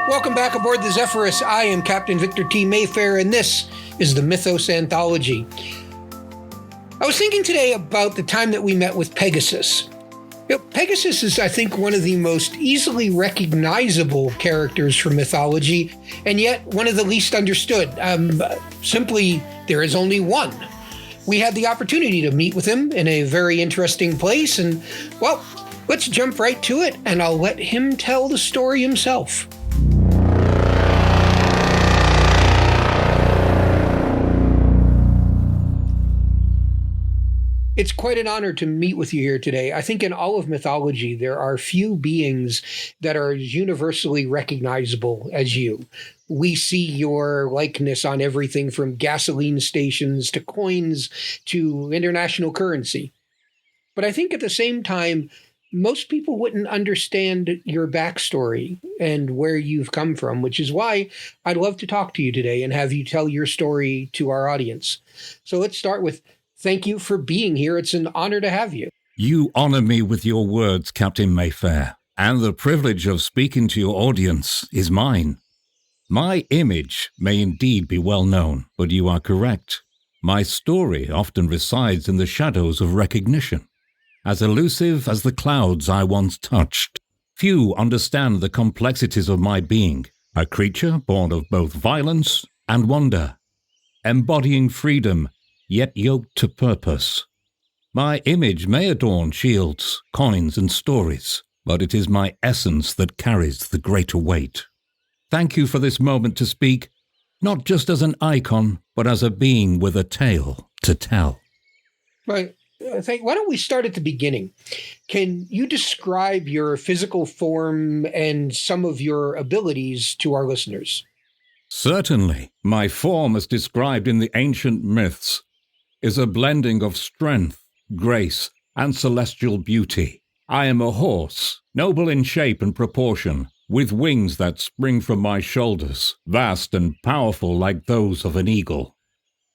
Welcome back aboard the Zephyrus. I am Captain Victor T. Mayfair, and this is the Mythos Anthology. I was thinking today about the time that we met with Pegasus. Pegasus is, I think, one of the most easily recognizable characters from mythology, and yet one of the least understood. Simply, there is only one. We had the opportunity to meet with him in a very interesting place, and, well, let's jump right to it, and I'll let him tell the story himself. It's quite an honor to meet with you here today. I think in all of mythology, there are few beings that are as universally recognizable as you. We see your likeness on everything from gasoline stations to coins to international currency. But I think at the same time, most people wouldn't understand your backstory and where you've come from, which is why I'd love to talk to you today and have you tell your story to our audience. So let's start with thank you for being here. It's an honor to have you. You honor me with your words, Captain Mayfair, and the privilege of speaking to your audience is mine. My image may indeed be well known, but you are correct. My story often resides in the shadows of recognition. As elusive as the clouds I once touched, few understand the complexities of my being, a creature born of both violence and wonder, embodying freedom, yet yoked to purpose. My image may adorn shields, coins, and stories, but it is my essence that carries the greater weight. Thank you for this moment to speak, not just as an icon, but as a being with a tale to tell. Right. Why don't we start at the beginning? Can you describe your physical form and some of your abilities to our listeners? Certainly. My form, as described in the ancient myths, is a blending of strength, grace, and celestial beauty. I am a horse, noble in shape and proportion, with wings that spring from my shoulders, vast and powerful like those of an eagle.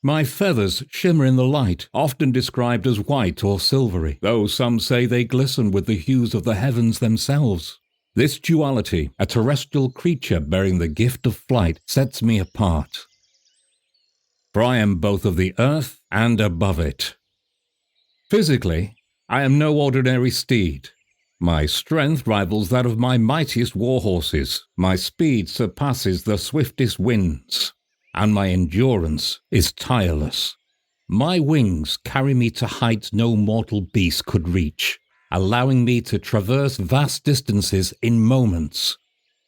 My feathers shimmer in the light, often described as white or silvery, though some say they glisten with the hues of the heavens themselves. This duality, a terrestrial creature bearing the gift of flight, sets me apart. For I am both of the earth and above it. Physically, I am no ordinary steed. My strength rivals that of my mightiest war horses. My speed surpasses the swiftest winds, and my endurance is tireless. My wings carry me to heights no mortal beast could reach, allowing me to traverse vast distances in moments,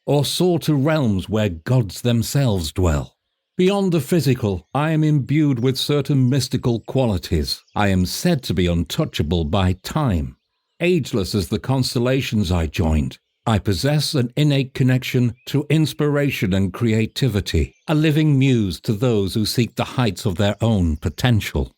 or soar to realms where gods themselves dwell. Beyond the physical, I am imbued with certain mystical qualities. I am said to be untouchable by time. Ageless as the constellations I joined, I possess an innate connection to inspiration and creativity, a living muse to those who seek the heights of their own potential.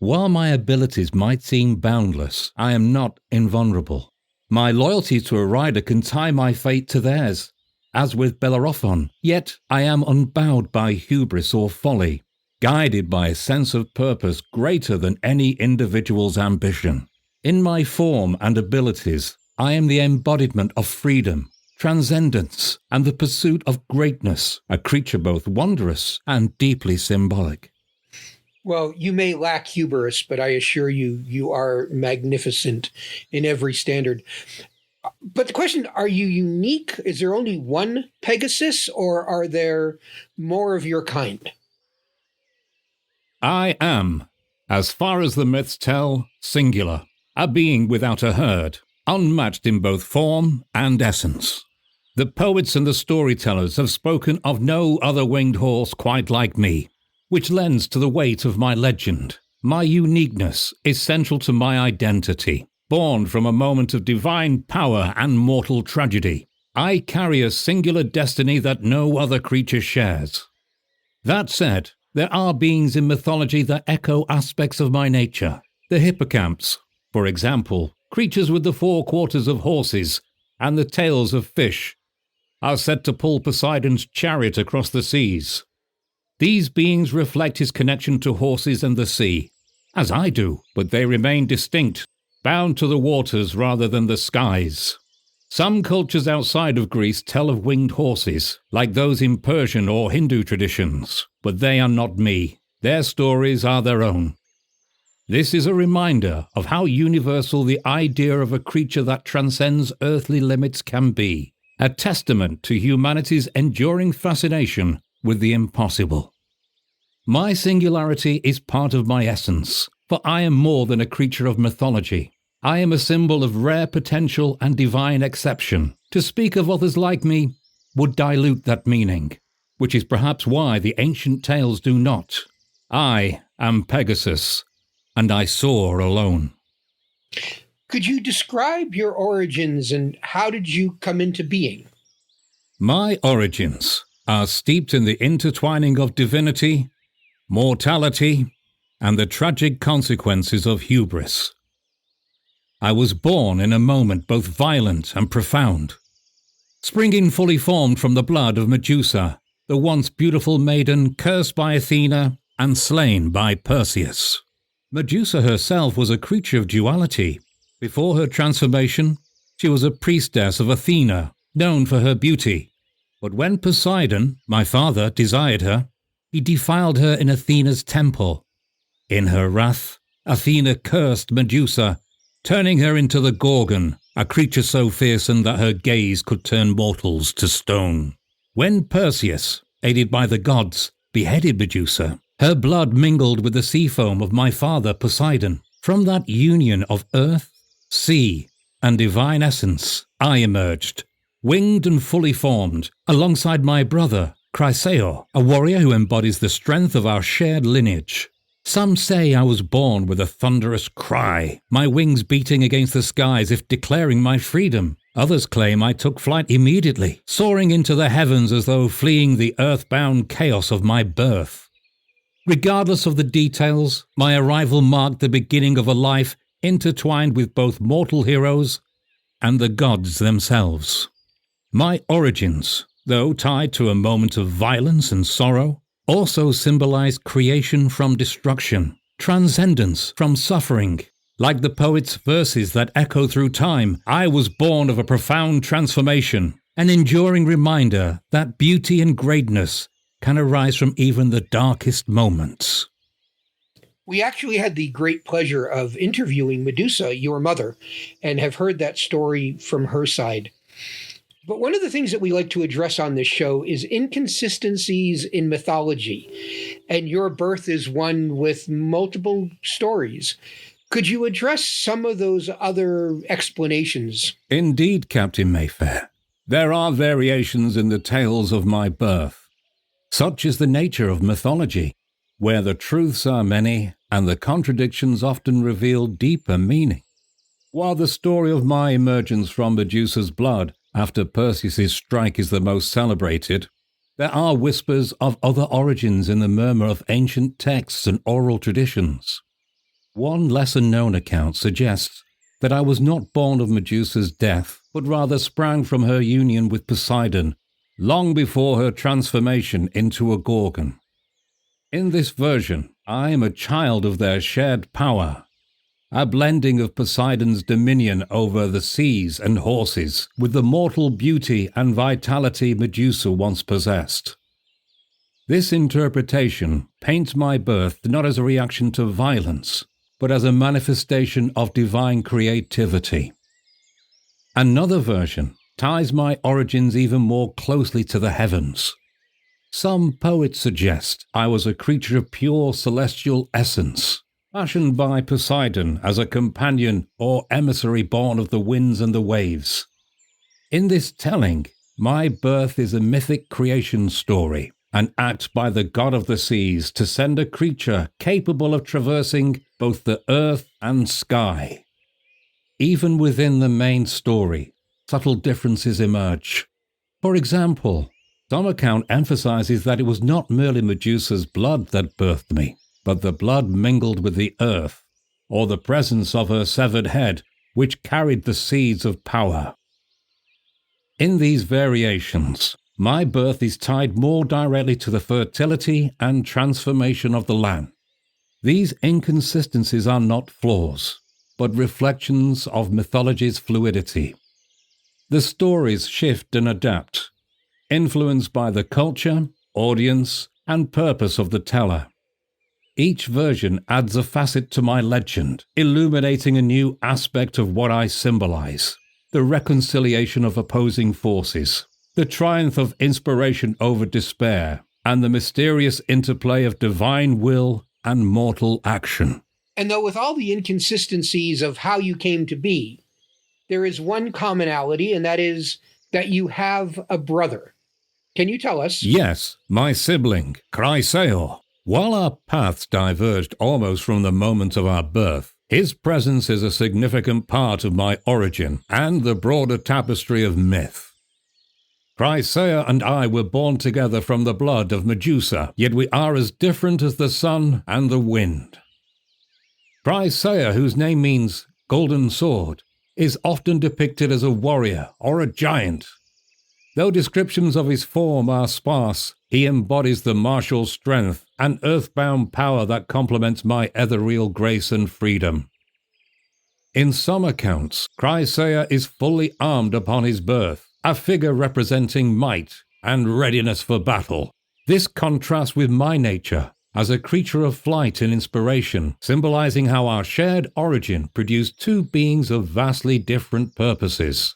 While my abilities might seem boundless, I am not invulnerable. My loyalty to a rider can tie my fate to theirs, as with Bellerophon, yet I am unbowed by hubris or folly, guided by a sense of purpose greater than any individual's ambition. In my form and abilities, I am the embodiment of freedom, transcendence, and the pursuit of greatness, a creature both wondrous and deeply symbolic. Well, you may lack hubris, but I assure you, you are magnificent in every standard. But the question, are you unique? Is there only one Pegasus, or are there more of your kind? I am, as far as the myths tell, singular, a being without a herd, unmatched in both form and essence. The poets and the storytellers have spoken of no other winged horse quite like me, which lends to the weight of my legend. My uniqueness is central to my identity. Born from a moment of divine power and mortal tragedy, I carry a singular destiny that no other creature shares. That said, there are beings in mythology that echo aspects of my nature. The hippocamps, for example, creatures with the 4 quarters of horses and the tails of fish, are said to pull Poseidon's chariot across the seas. These beings reflect his connection to horses and the sea, as I do, but they remain distinct, bound to the waters rather than the skies. Some cultures outside of Greece tell of winged horses, like those in Persian or Hindu traditions, but they are not me. Their stories are their own. This is a reminder of how universal the idea of a creature that transcends earthly limits can be, a testament to humanity's enduring fascination with the impossible. My singularity is part of my essence, for I am more than a creature of mythology. I am a symbol of rare potential and divine exception. To speak of others like me would dilute that meaning, which is perhaps why the ancient tales do not. I am Pegasus, and I soar alone. Could you describe your origins and how did you come into being? My origins are steeped in the intertwining of divinity, mortality, and the tragic consequences of hubris. I was born in a moment both violent and profound, springing fully formed from the blood of Medusa, the once beautiful maiden cursed by Athena and slain by Perseus. Medusa herself was a creature of duality. Before her transformation, she was a priestess of Athena, known for her beauty. But when Poseidon, my father, desired her, he defiled her in Athena's temple. In her wrath, Athena cursed Medusa, turning her into the Gorgon, a creature so fearsome that her gaze could turn mortals to stone. When Perseus, aided by the gods, beheaded Medusa, her blood mingled with the sea foam of my father Poseidon. From that union of earth, sea, and divine essence, I emerged, winged and fully formed, alongside my brother, Chrisaor, a warrior who embodies the strength of our shared lineage. Some say I was born with a thunderous cry, my wings beating against the skies if declaring my freedom. Others claim I took flight immediately, soaring into the heavens as though fleeing the earthbound chaos of my birth. Regardless of the details, my arrival marked the beginning of a life intertwined with both mortal heroes and the gods themselves. My origins, though tied to a moment of violence and sorrow, also symbolize creation from destruction, transcendence from suffering. Like the poet's verses that echo through time, I was born of a profound transformation, an enduring reminder that beauty and greatness can arise from even the darkest moments. We actually had the great pleasure of interviewing Medusa, your mother, and have heard that story from her side. But one of the things that we like to address on this show is inconsistencies in mythology, and your birth is one with multiple stories. Could you address some of those other explanations? Indeed, Captain Mayfair. There are variations in the tales of my birth. Such is the nature of mythology, where the truths are many and the contradictions often reveal deeper meaning. While the story of my emergence from Medusa's blood after Perseus' strike is the most celebrated, there are whispers of other origins in the murmur of ancient texts and oral traditions. One lesser-known account suggests that I was not born of Medusa's death, but rather sprang from her union with Poseidon, long before her transformation into a Gorgon. In this version, I am a child of their shared power, a blending of Poseidon's dominion over the seas and horses with the mortal beauty and vitality Medusa once possessed. This interpretation paints my birth not as a reaction to violence, but as a manifestation of divine creativity. Another version ties my origins even more closely to the heavens. Some poets suggest I was a creature of pure celestial essence, fashioned by Poseidon as a companion or emissary born of the winds and the waves. In this telling, my birth is a mythic creation story, an act by the god of the seas to send a creature capable of traversing both the earth and sky. Even within the main story, subtle differences emerge. For example, some account emphasizes that it was not merely Medusa's blood that birthed me, but the blood mingled with the earth, or the presence of her severed head, which carried the seeds of power. In these variations, my birth is tied more directly to the fertility and transformation of the land. These inconsistencies are not flaws, but reflections of mythology's fluidity. The stories shift and adapt, influenced by the culture, audience, and purpose of the teller. Each version adds a facet to my legend, illuminating a new aspect of what I symbolize: the reconciliation of opposing forces, the triumph of inspiration over despair, and the mysterious interplay of divine will and mortal action. And though with all the inconsistencies of how you came to be, there is one commonality, and that is that you have a brother. Can you tell us? Yes, my sibling, Chrisaor. While our paths diverged almost from the moment of our birth, his presence is a significant part of my origin and the broader tapestry of myth. Chrisaor and I were born together from the blood of Medusa, yet we are as different as the sun and the wind. Chrisaor, whose name means golden sword, is often depicted as a warrior or a giant. Though descriptions of his form are sparse, he embodies the martial strength and earthbound power that complements my ethereal grace and freedom. In some accounts, Chrisaor is fully armed upon his birth, a figure representing might and readiness for battle. This contrasts with my nature as a creature of flight and inspiration, symbolizing how our shared origin produced two beings of vastly different purposes.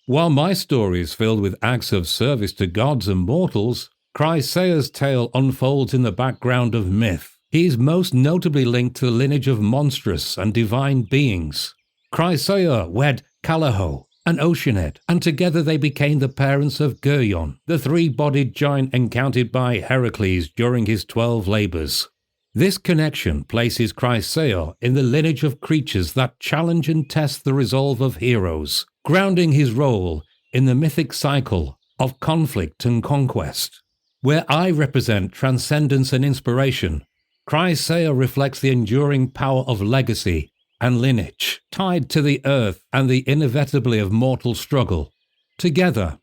While my story is filled with acts of service to gods and mortals, Chrisaor's tale unfolds in the background of myth. He is most notably linked to the lineage of monstrous and divine beings. Chrisaor wed Calliope, an Oceanid, and together they became the parents of Geryon, the three-bodied giant encountered by Heracles during his 12 labors. This connection places Chrisaor in the lineage of creatures that challenge and test the resolve of heroes, grounding his role in the mythic cycle of conflict and conquest. Where I represent transcendence and inspiration, Chrisaor reflects the enduring power of legacy and lineage, tied to the earth and the inevitably of mortal struggle. Together,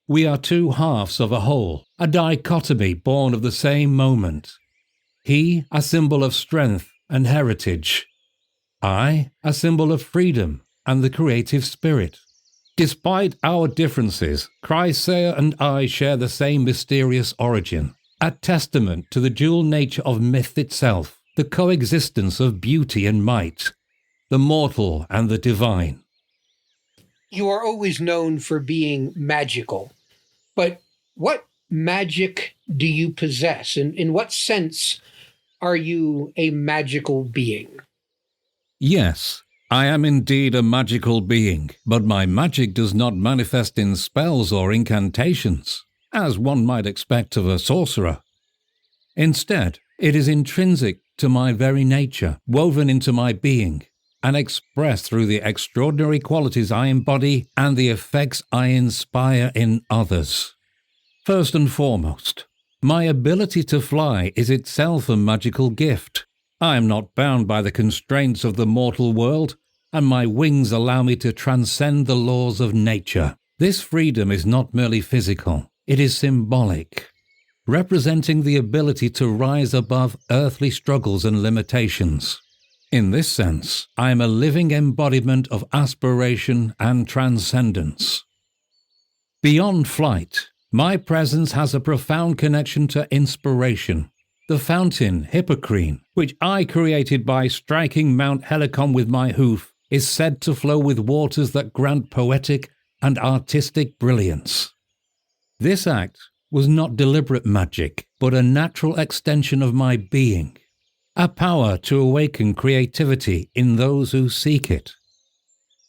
we are two halves of a whole, a dichotomy born of the same moment. He, a symbol of strength and heritage. I, a symbol of freedom and the creative spirit. Despite our differences, Chrisaor and I share the same mysterious origin, a testament to the dual nature of myth itself, the coexistence of beauty and might, the mortal and the divine. You are always known for being magical, but what magic do you possess? And in what sense are you a magical being? Yes, I am indeed a magical being, but my magic does not manifest in spells or incantations, as one might expect of a sorcerer. Instead, it is intrinsic to my very nature, woven into my being, and expressed through the extraordinary qualities I embody and the effects I inspire in others. First and foremost, my ability to fly is itself a magical gift. I am not bound by the constraints of the mortal world, and my wings allow me to transcend the laws of nature. This freedom is not merely physical, it is symbolic, representing the ability to rise above earthly struggles and limitations. In this sense, I am a living embodiment of aspiration and transcendence. Beyond flight, my presence has a profound connection to inspiration. The fountain, Hippocrene, which I created by striking Mount Helicon with my hoof, is said to flow with waters that grant poetic and artistic brilliance. This act was not deliberate magic, but a natural extension of my being, a power to awaken creativity in those who seek it.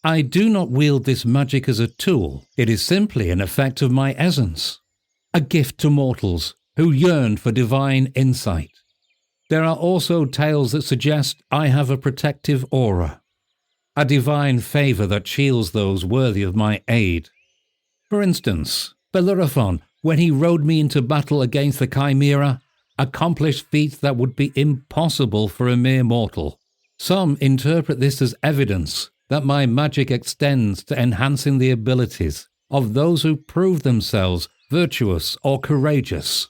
I do not wield this magic as a tool, it is simply an effect of my essence, a gift to mortals who yearn for divine insight. There are also tales that suggest I have a protective aura, a divine favor that shields those worthy of my aid. For instance, Bellerophon, when he rode me into battle against the Chimera, accomplished feats that would be impossible for a mere mortal. Some interpret this as evidence that my magic extends to enhancing the abilities of those who prove themselves virtuous or courageous.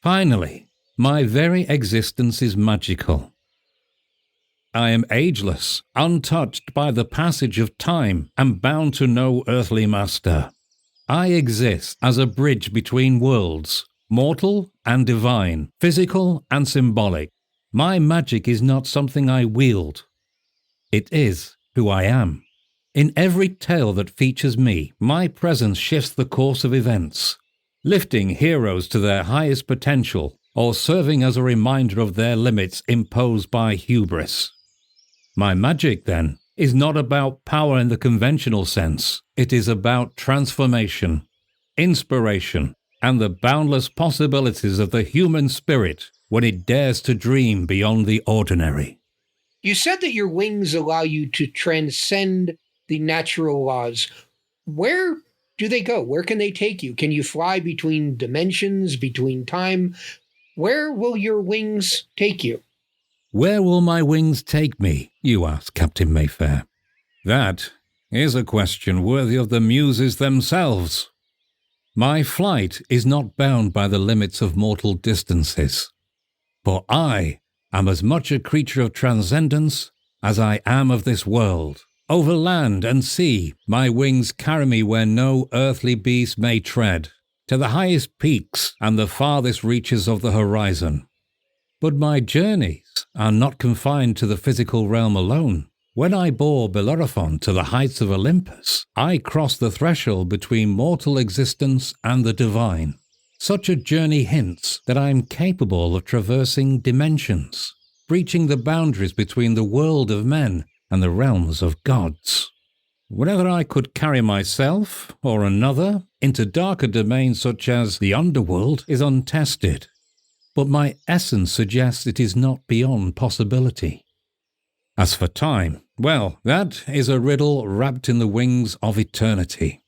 Finally, my very existence is magical. I am ageless, untouched by the passage of time, and bound to no earthly master. I exist as a bridge between worlds, mortal and divine, physical and symbolic. My magic is not something I wield. It is who I am. In every tale that features me, my presence shifts the course of events, lifting heroes to their highest potential or serving as a reminder of their limits imposed by hubris. My magic, then, is not about power in the conventional sense. It is about transformation, inspiration, and the boundless possibilities of the human spirit when it dares to dream beyond the ordinary. You said that your wings allow you to transcend the natural laws. Where do they go? Where can they take you? Can you fly between dimensions, between time? Where will your wings take you? Where will my wings take me, you ask, Captain Mayfair? That is a question worthy of the muses themselves. My flight is not bound by the limits of mortal distances, for I am as much a creature of transcendence as I am of this world. Over land and sea, my wings carry me where no earthly beast may tread, to the highest peaks and the farthest reaches of the horizon. But my journeys are not confined to the physical realm alone. When I bore Bellerophon to the heights of Olympus, I crossed the threshold between mortal existence and the divine. Such a journey hints that I am capable of traversing dimensions, breaching the boundaries between the world of men and the realms of gods. Whether I could carry myself or another into darker domains such as the underworld is untested, but my essence suggests it is not beyond possibility. As for time, well, that is a riddle wrapped in the wings of eternity.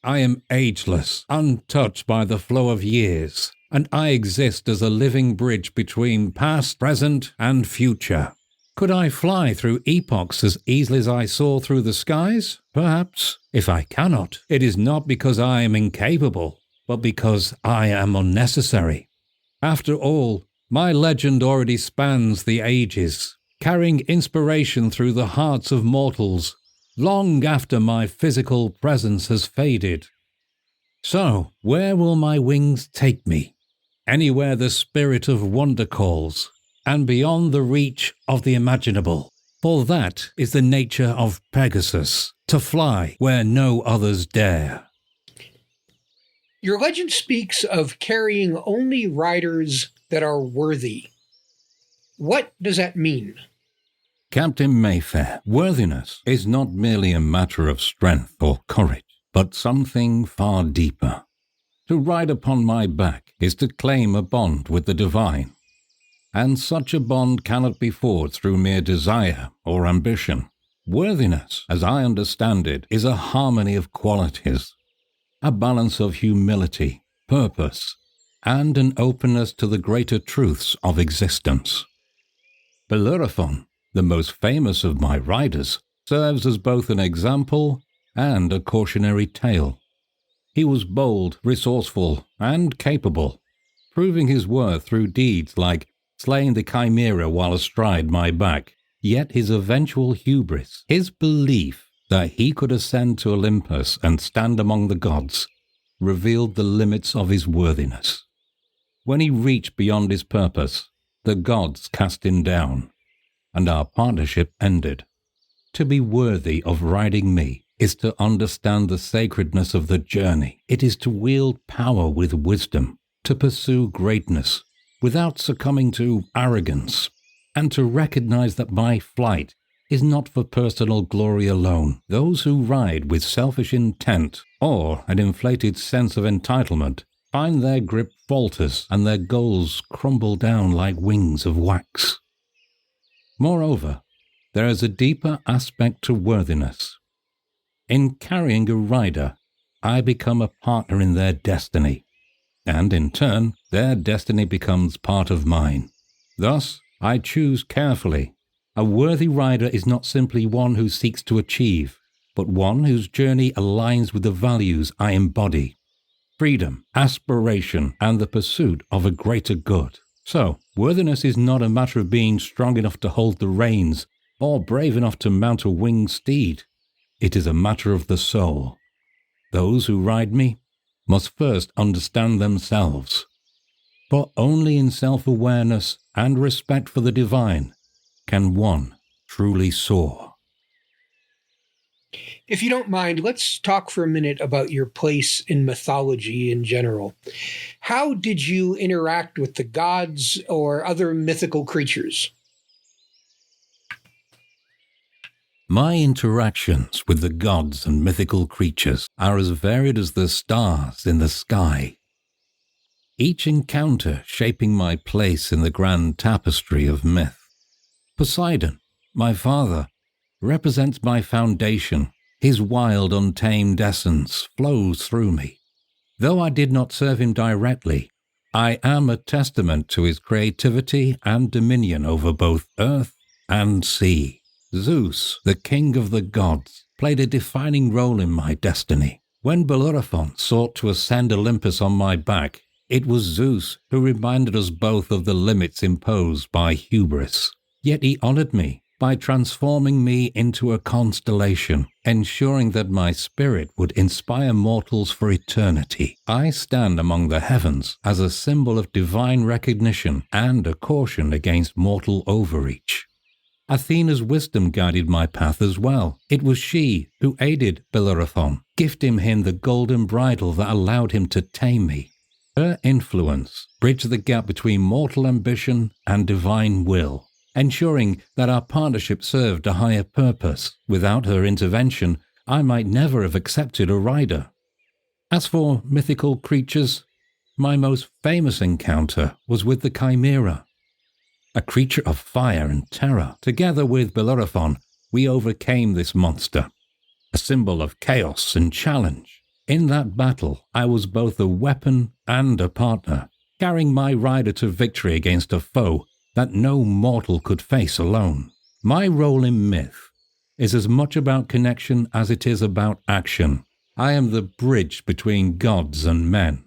I am ageless, untouched by the flow of years, and I exist as a living bridge between past, present, and future. Could I fly through epochs as easily as I soar through the skies? Perhaps. If I cannot, it is not because I am incapable, but because I am unnecessary. After all, my legend already spans the ages, carrying inspiration through the hearts of mortals, long after my physical presence has faded. So, where will my wings take me? Anywhere the spirit of wonder calls, and beyond the reach of the imaginable. For that is the nature of Pegasus, to fly where no others dare. Your legend speaks of carrying only riders that are worthy. What does that mean? Captain Mayfair, worthiness is not merely a matter of strength or courage, but something far deeper. To ride upon my back is to claim a bond with the divine, and such a bond cannot be forged through mere desire or ambition. Worthiness, as I understand it, is a harmony of qualities, a balance of humility, purpose, and an openness to the greater truths of existence. Bellerophon, the most famous of my riders, serves as both an example and a cautionary tale. He was bold, resourceful, and capable, proving his worth through deeds like slaying the Chimera while astride my back. Yet his eventual hubris, his belief that he could ascend to Olympus and stand among the gods, revealed the limits of his worthiness. When he reached beyond his purpose, the gods cast him down, and our partnership ended. To be worthy of riding me is to understand the sacredness of the journey. It is to wield power with wisdom, to pursue greatness without succumbing to arrogance, and to recognize that my flight is not for personal glory alone. Those who ride with selfish intent or an inflated sense of entitlement find their grip falters and their goals crumble down like wings of wax. Moreover, there is a deeper aspect to worthiness. In carrying a rider, I become a partner in their destiny, and in turn, their destiny becomes part of mine. Thus, I choose carefully. A worthy rider is not simply one who seeks to achieve, but one whose journey aligns with the values I embody: freedom, aspiration, and the pursuit of a greater good. So, worthiness is not a matter of being strong enough to hold the reins or brave enough to mount a winged steed. It is a matter of the soul. Those who ride me must first understand themselves. For only in self-awareness and respect for the divine can one truly soar. If you don't mind, let's talk for a minute about your place in mythology in general. How did you interact with the gods or other mythical creatures? My interactions with the gods and mythical creatures are as varied as the stars in the sky. Each encounter shaping my place in the grand tapestry of myth. Poseidon, my father, represents my foundation. His wild, untamed essence flows through me. Though I did not serve him directly, I am a testament to his creativity and dominion over both earth and sea. Zeus, the king of the gods, played a defining role in my destiny. When Bellerophon sought to ascend Olympus on my back, it was Zeus who reminded us both of the limits imposed by hubris. Yet he honored me by transforming me into a constellation, ensuring that my spirit would inspire mortals for eternity. I stand among the heavens as a symbol of divine recognition and a caution against mortal overreach. Athena's wisdom guided my path as well. It was she who aided Bellerophon, gifting him the golden bridle that allowed him to tame me. Her influence bridged the gap between mortal ambition and divine will, ensuring that our partnership served a higher purpose. Without her intervention, I might never have accepted a rider. As for mythical creatures, my most famous encounter was with the Chimera, a creature of fire and terror. Together with Bellerophon, we overcame this monster, a symbol of chaos and challenge. In that battle, I was both a weapon and a partner, carrying my rider to victory against a foe that no mortal could face alone. My role in myth is as much about connection as it is about action. I am the bridge between gods and men,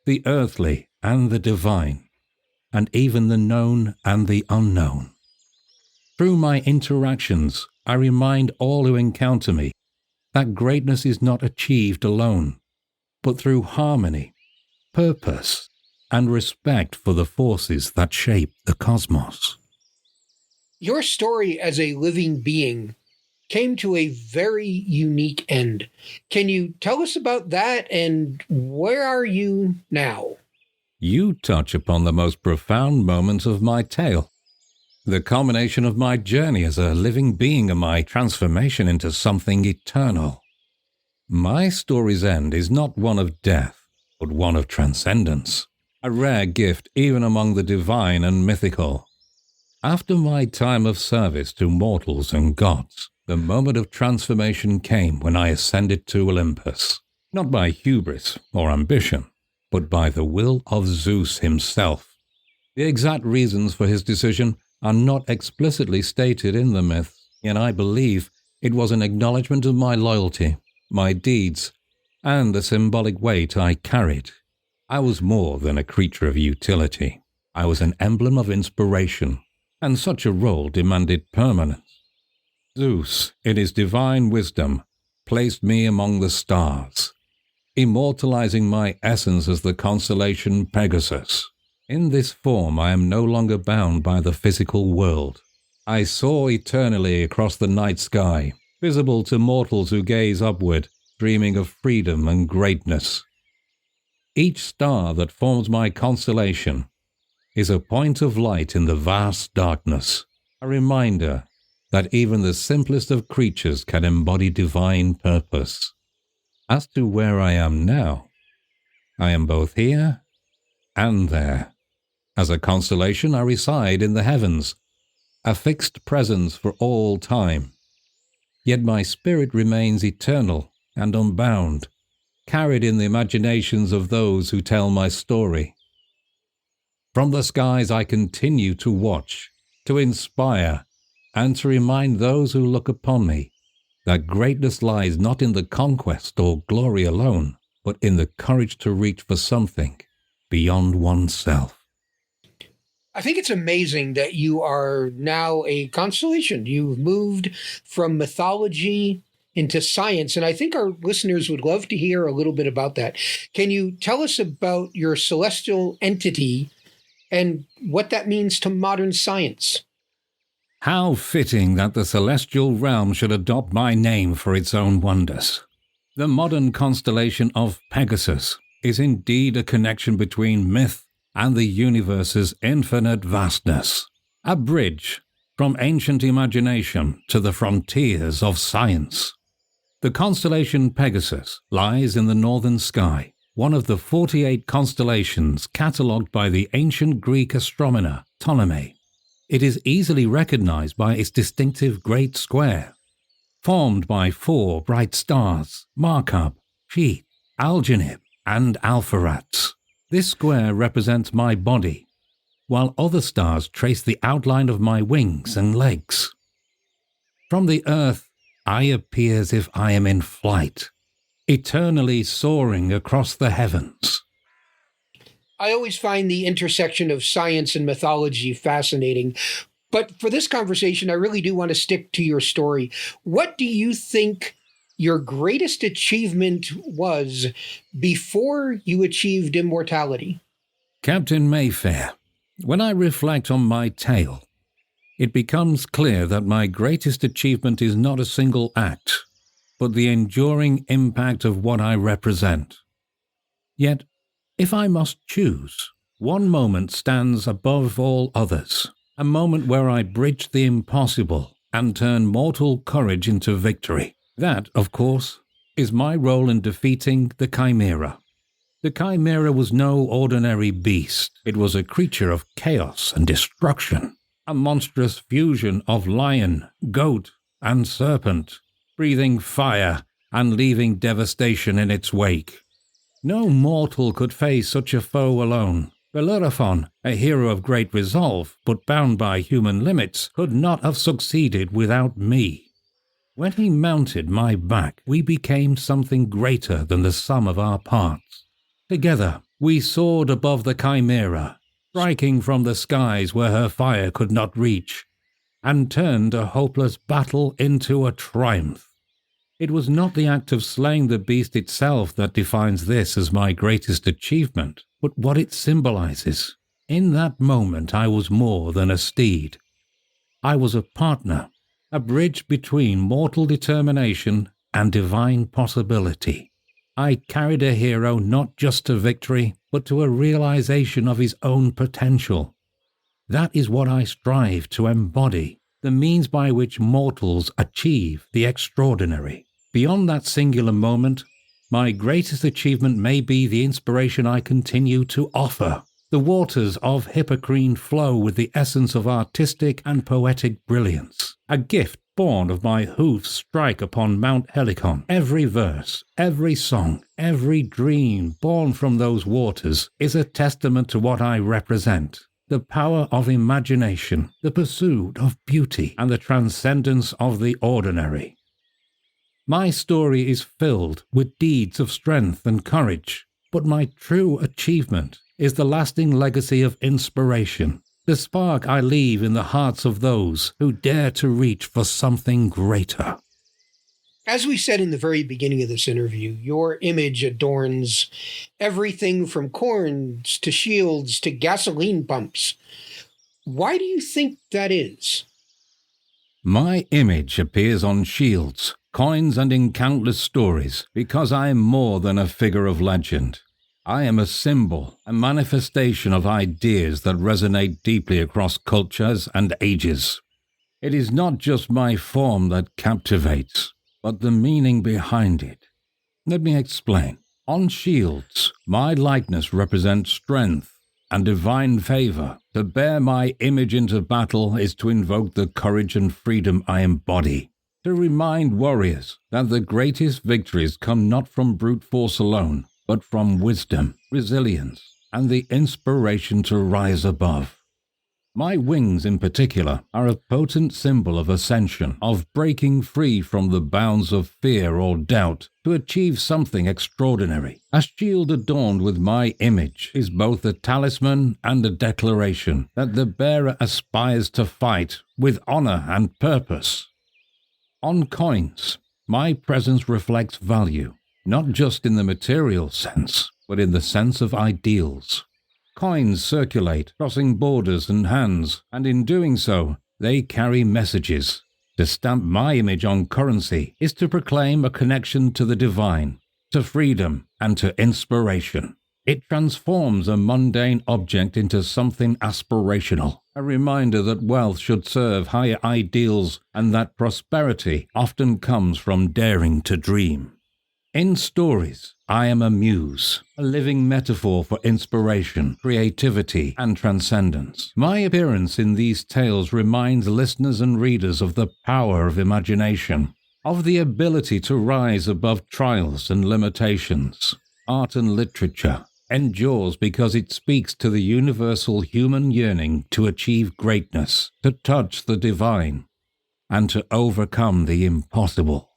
the earthly and the divine, and even the known and the unknown. Through my interactions, I remind all who encounter me that greatness is not achieved alone, but through harmony, purpose, and respect for the forces that shape the cosmos. Your story as a living being came to a very unique end. Can you tell us about that, and where are you now? You touch upon the most profound moments of my tale. The culmination of my journey as a living being and my transformation into something eternal. My story's end is not one of death, but one of transcendence, a rare gift even among the divine and mythical. After my time of service to mortals and gods, the moment of transformation came when I ascended to Olympus, not by hubris or ambition, but by the will of Zeus himself. The exact reasons for his decision are not explicitly stated in the myth, yet I believe it was an acknowledgement of my loyalty, my deeds, and the symbolic weight I carried. I was more than a creature of utility. I was an emblem of inspiration, and such a role demanded permanence. Zeus, in his divine wisdom, placed me among the stars, immortalizing my essence as the constellation Pegasus. In this form, I am no longer bound by the physical world. I soar eternally across the night sky, visible to mortals who gaze upward, dreaming of freedom and greatness. Each star that forms my constellation is a point of light in the vast darkness, a reminder that even the simplest of creatures can embody divine purpose. As to where I am now, I am both here and there. As a constellation, I reside in the heavens, a fixed presence for all time. Yet my spirit remains eternal and unbound, carried in the imaginations of those who tell my story. From the skies I continue to watch, to inspire, and to remind those who look upon me that greatness lies not in the conquest or glory alone, but in the courage to reach for something beyond oneself. I think it's amazing that you are now a constellation. You've moved from mythology into science, and I think our listeners would love to hear a little bit about that. Can you tell us about your celestial entity and what that means to modern science? How fitting that the celestial realm should adopt my name for its own wonders. The modern constellation of Pegasus is indeed a connection between myth and the universe's infinite vastness, a bridge from ancient imagination to the frontiers of science. The constellation Pegasus lies in the northern sky, one of the 48 constellations catalogued by the ancient Greek astronomer Ptolemy. It is easily recognized by its distinctive great square, formed by 4 bright stars, Markab, Sheet, Algenib, and Alpheratz. This square represents my body, while other stars trace the outline of my wings and legs. From the earth, I appear as if I am in flight, eternally soaring across the heavens. I always find the intersection of science and mythology fascinating. But for this conversation, I really do want to stick to your story. What do you think your greatest achievement was before you achieved immortality? Captain Mayfair, when I reflect on my tale, it becomes clear that my greatest achievement is not a single act, but the enduring impact of what I represent. Yet, if I must choose, one moment stands above all others, a moment where I bridged the impossible and turned mortal courage into victory. That, of course, is my role in defeating the Chimera. The Chimera was no ordinary beast. It was a creature of chaos and destruction, a monstrous fusion of lion, goat, and serpent, breathing fire and leaving devastation in its wake. No mortal could face such a foe alone. Bellerophon, a hero of great resolve, but bound by human limits, could not have succeeded without me. When he mounted my back, we became something greater than the sum of our parts. Together, we soared above the Chimera, striking from the skies where her fire could not reach, and turned a hopeless battle into a triumph. It was not the act of slaying the beast itself that defines this as my greatest achievement, but what it symbolizes. In that moment, I was more than a steed. I was a partner, a bridge between mortal determination and divine possibility. I carried a hero not just to victory, but to a realization of his own potential. That is what I strive to embody, the means by which mortals achieve the extraordinary. Beyond that singular moment, my greatest achievement may be the inspiration I continue to offer. The waters of Hippocrene flow with the essence of artistic and poetic brilliance, a gift born of my hoofs strike upon Mount Helicon. Every verse, every song, every dream born from those waters is a testament to what I represent. The power of imagination, the pursuit of beauty, and the transcendence of the ordinary. My story is filled with deeds of strength and courage, but my true achievement is the lasting legacy of inspiration, the spark I leave in the hearts of those who dare to reach for something greater. As we said in the very beginning of this interview, your image adorns everything from corns to shields to gasoline pumps. Why do you think that is? My image appears on shields, coins, and in countless stories because I am more than a figure of legend. I am a symbol, a manifestation of ideas that resonate deeply across cultures and ages. It is not just my form that captivates, but the meaning behind it. Let me explain. On shields, my likeness represents strength and divine favor. To bear my image into battle is to invoke the courage and freedom I embody. To remind warriors that the greatest victories come not from brute force alone, but from wisdom, resilience, and the inspiration to rise above. My wings, in particular, are a potent symbol of ascension, of breaking free from the bounds of fear or doubt to achieve something extraordinary. A shield adorned with my image is both a talisman and a declaration that the bearer aspires to fight with honor and purpose. On coins, my presence reflects value, not just in the material sense, but in the sense of ideals. Coins circulate, crossing borders and hands, and in doing so, they carry messages. To stamp my image on currency is to proclaim a connection to the divine, to freedom, and to inspiration. It transforms a mundane object into something aspirational, a reminder that wealth should serve higher ideals and that prosperity often comes from daring to dream. In stories, I am a muse, a living metaphor for inspiration, creativity, and transcendence. My appearance in these tales reminds listeners and readers of the power of imagination, of the ability to rise above trials and limitations. Art and literature endures because it speaks to the universal human yearning to achieve greatness, to touch the divine, and to overcome the impossible.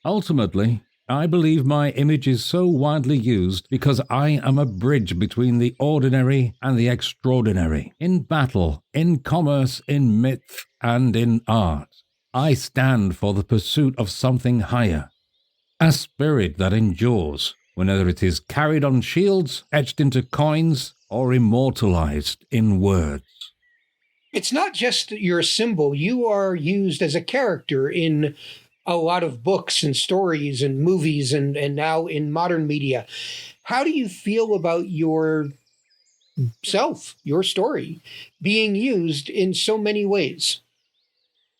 Ultimately, I believe my image is so widely used because I am a bridge between the ordinary and the extraordinary. In battle, in commerce, in myth, and in art, I stand for the pursuit of something higher, a spirit that endures, whether it is carried on shields, etched into coins, or immortalized in words. It's not just that you're a symbol, you are used as a character in a lot of books and stories and movies and now in modern media. How do you feel about yourself, your story, being used in so many ways?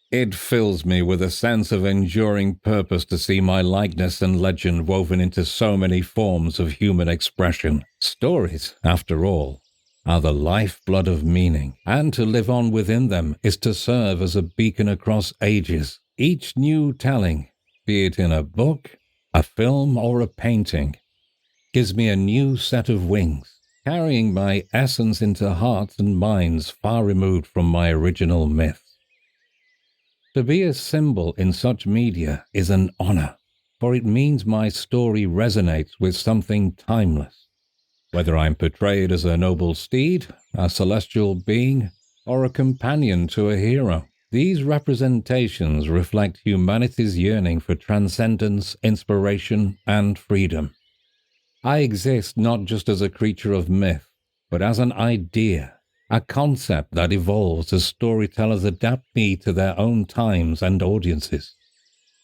It fills me with a sense of enduring purpose to see my likeness and legend woven into so many forms of human expression. Stories, after all, are the lifeblood of meaning, and to live on within them is to serve as a beacon across ages. Each new telling, be it in a book, a film, or a painting, gives me a new set of wings, carrying my essence into hearts and minds far removed from my original myth. To be a symbol in such media is an honor, for it means my story resonates with something timeless. Whether I'm portrayed as a noble steed, a celestial being, or a companion to a hero, these representations reflect humanity's yearning for transcendence, inspiration, and freedom. I exist not just as a creature of myth, but as an idea, a concept that evolves as storytellers adapt me to their own times and audiences.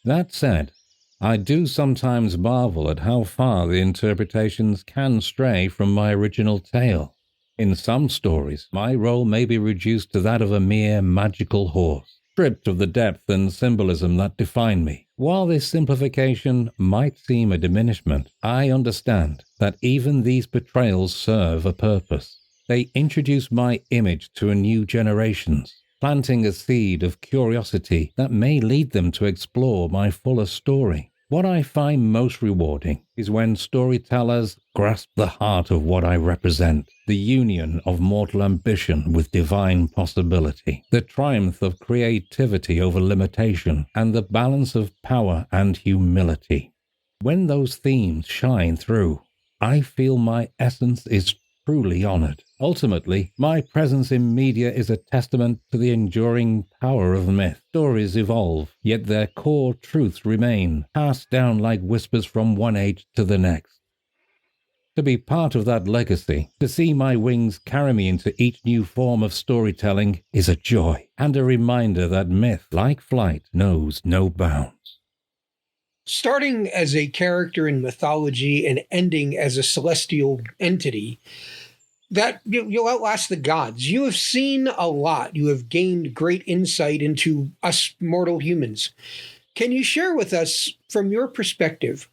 That said, I do sometimes marvel at how far the interpretations can stray from my original tale. In some stories, my role may be reduced to that of a mere magical horse, stripped of the depth and symbolism that define me. While this simplification might seem a diminishment, I understand that even these portrayals serve a purpose. They introduce my image to a new generations, planting a seed of curiosity that may lead them to explore my fuller story. What I find most rewarding is when storytellers grasp the heart of what I represent, the union of mortal ambition with divine possibility, the triumph of creativity over limitation, and the balance of power and humility. When those themes shine through, I feel my essence is truly honored. Ultimately, my presence in media is a testament to the enduring power of myth. Stories evolve, yet their core truths remain, passed down like whispers from one age to the next. To be part of that legacy, to see my wings carry me into each new form of storytelling, is a joy, and a reminder that myth, like flight, knows no bounds. Starting as a character in mythology and ending as a celestial entity, that you'll outlast the gods. You have seen a lot. You have gained great insight into us mortal humans. Can you share with us, from your perspective,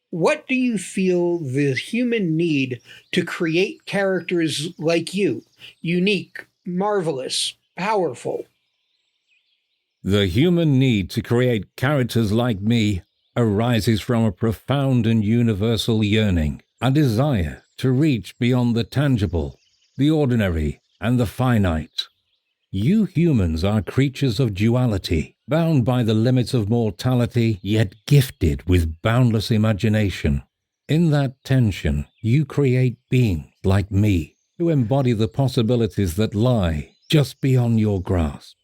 what do you feel the human need to create characters like you? Unique, marvelous, powerful. The human need to create characters like me arises from a profound and universal yearning, a desire to reach beyond the tangible, the ordinary, and the finite. You humans are creatures of duality, bound by the limits of mortality, yet gifted with boundless imagination. In that tension, you create beings like me, who embody the possibilities that lie just beyond your grasp.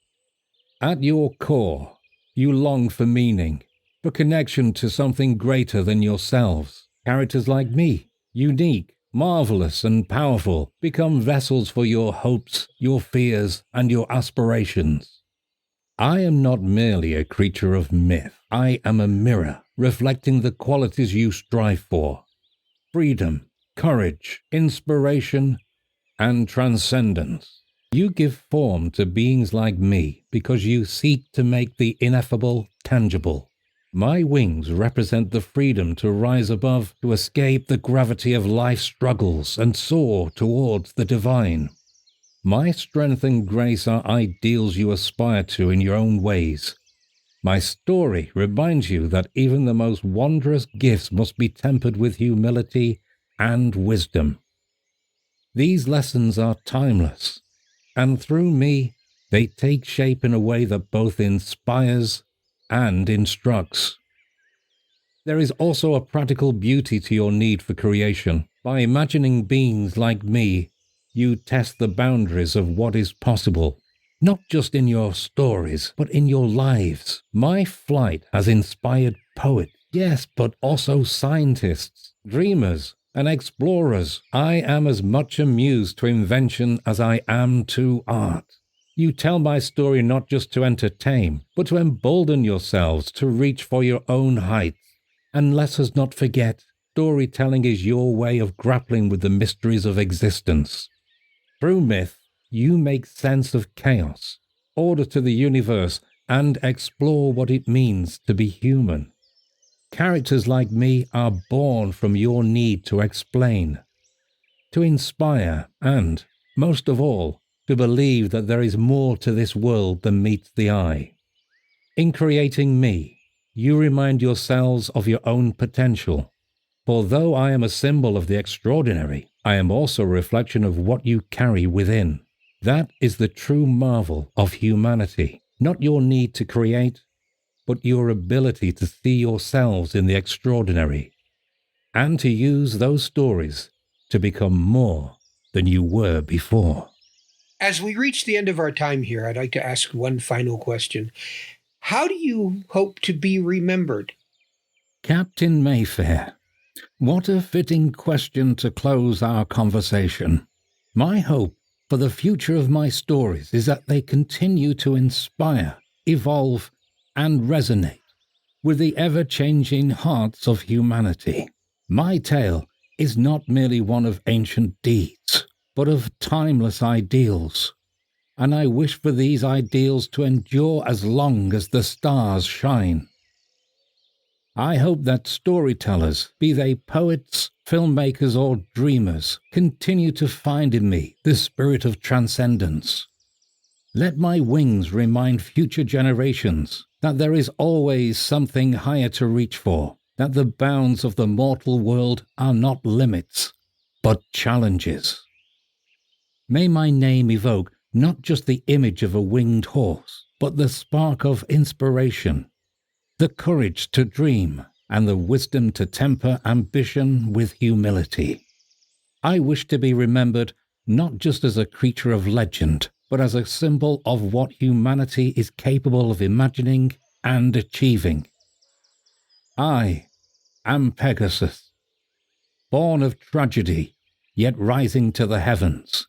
At your core, you long for meaning, for connection to something greater than yourselves. Characters like me, unique, marvelous and powerful, become vessels for your hopes, your fears, and your aspirations. I am not merely a creature of myth. I am a mirror, reflecting the qualities you strive for: freedom, courage, inspiration, and transcendence. You give form to beings like me because you seek to make the ineffable tangible. My wings represent the freedom to rise above, to escape the gravity of life's struggles and soar towards the divine. My strength and grace are ideals you aspire to in your own ways. My story reminds you that even the most wondrous gifts must be tempered with humility and wisdom. These lessons are timeless, and through me, they take shape in a way that both inspires and instructs. There is also a practical beauty to your need for creation. By imagining beings like me, you test the boundaries of what is possible, not just in your stories, but in your lives. My flight has inspired poets, yes, but also scientists, dreamers, and explorers. I am as much amused to invention as I am to art. You tell my story not just to entertain, but to embolden yourselves to reach for your own heights. And let us not forget, storytelling is your way of grappling with the mysteries of existence. Through myth, you make sense of chaos, order to the universe, and explore what it means to be human. Characters like me are born from your need to explain, to inspire, and, most of all, to believe that there is more to this world than meets the eye. In creating me, you remind yourselves of your own potential. For though I am a symbol of the extraordinary, I am also a reflection of what you carry within. That is the true marvel of humanity, not your need to create, but your ability to see yourselves in the extraordinary, and to use those stories to become more than you were before. As we reach the end of our time here, I'd like to ask one final question. How do you hope to be remembered? Captain Mayfair, what a fitting question to close our conversation. My hope for the future of my stories is that they continue to inspire, evolve, and resonate with the ever-changing hearts of humanity. My tale is not merely one of ancient deeds, but of timeless ideals, and I wish for these ideals to endure as long as the stars shine. I hope that storytellers, be they poets, filmmakers, or dreamers, continue to find in me the spirit of transcendence. Let my wings remind future generations that there is always something higher to reach for, that the bounds of the mortal world are not limits, but challenges. May my name evoke not just the image of a winged horse, but the spark of inspiration, the courage to dream, and the wisdom to temper ambition with humility. I wish to be remembered not just as a creature of legend, but as a symbol of what humanity is capable of imagining and achieving. I am Pegasus, born of tragedy, yet rising to the heavens.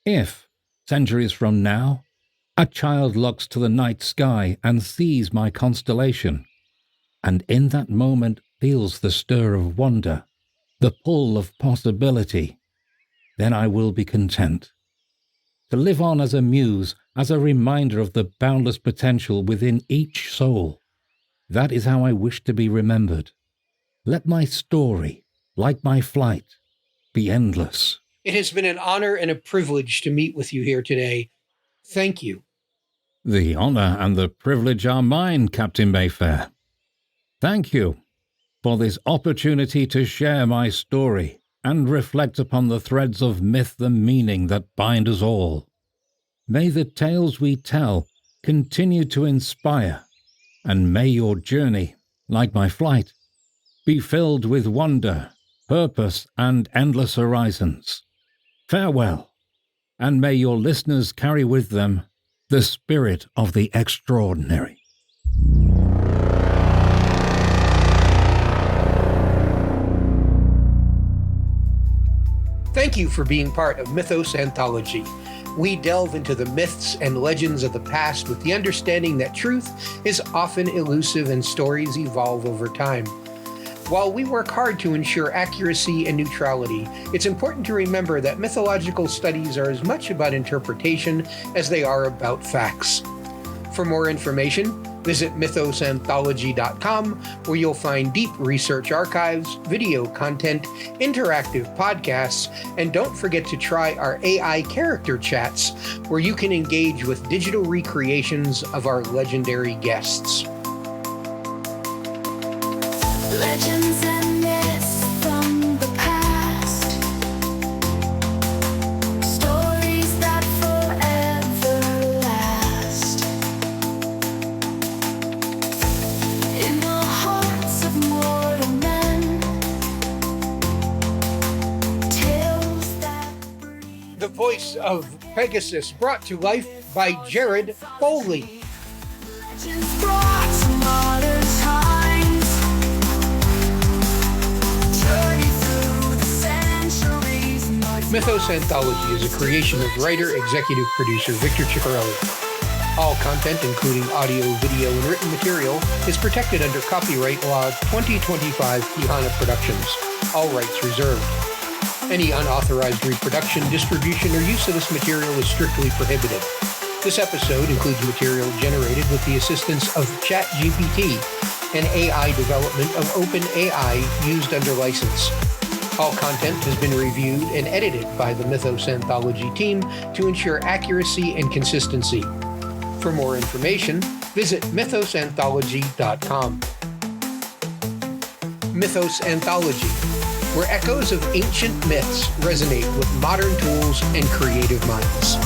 If, centuries from now, a child looks to the night sky and sees my constellation, and in that moment feels the stir of wonder, the pull of possibility, then I will be content. To live on as a muse, as a reminder of the boundless potential within each soul. That is how I wish to be remembered. Let my story, like my flight, be endless. It has been an honor and a privilege to meet with you here today. Thank you. The honor and the privilege are mine, Captain Mayfair. Thank you for this opportunity to share my story and reflect upon the threads of myth and meaning that bind us all. May the tales we tell continue to inspire, and may your journey, like my flight, be filled with wonder, purpose, and endless horizons. Farewell, and may your listeners carry with them the spirit of the extraordinary. Thank you for being part of Mythos Anthology. We delve into the myths and legends of the past with the understanding that truth is often elusive and stories evolve over time. While we work hard to ensure accuracy and neutrality, it's important to remember that mythological studies are as much about interpretation as they are about facts. For more information, visit mythosanthology.com, where you'll find deep research archives, video content, interactive podcasts, and don't forget to try our AI character chats, where you can engage with digital recreations of our legendary guests. Legends and myths from the past, stories that forever last, in the hearts of mortal men, tales that breathe. The voice of Pegasus, brought to life by Gerard Foley. Legends brought to modern times, journey through the centuries. Mythos Anthology is a creation of writer-executive producer Victor Ciccarelli. All content, including audio, video, and written material, is protected under copyright law 2025 Pihana Productions. All rights reserved. Any unauthorized reproduction, distribution, or use of this material is strictly prohibited. This episode includes material generated with the assistance of ChatGPT, an AI development of OpenAI used under license. All content has been reviewed and edited by the Mythos Anthology team to ensure accuracy and consistency. For more information, visit mythosanthology.com. Mythos Anthology, where echoes of ancient myths resonate with modern tools and creative minds.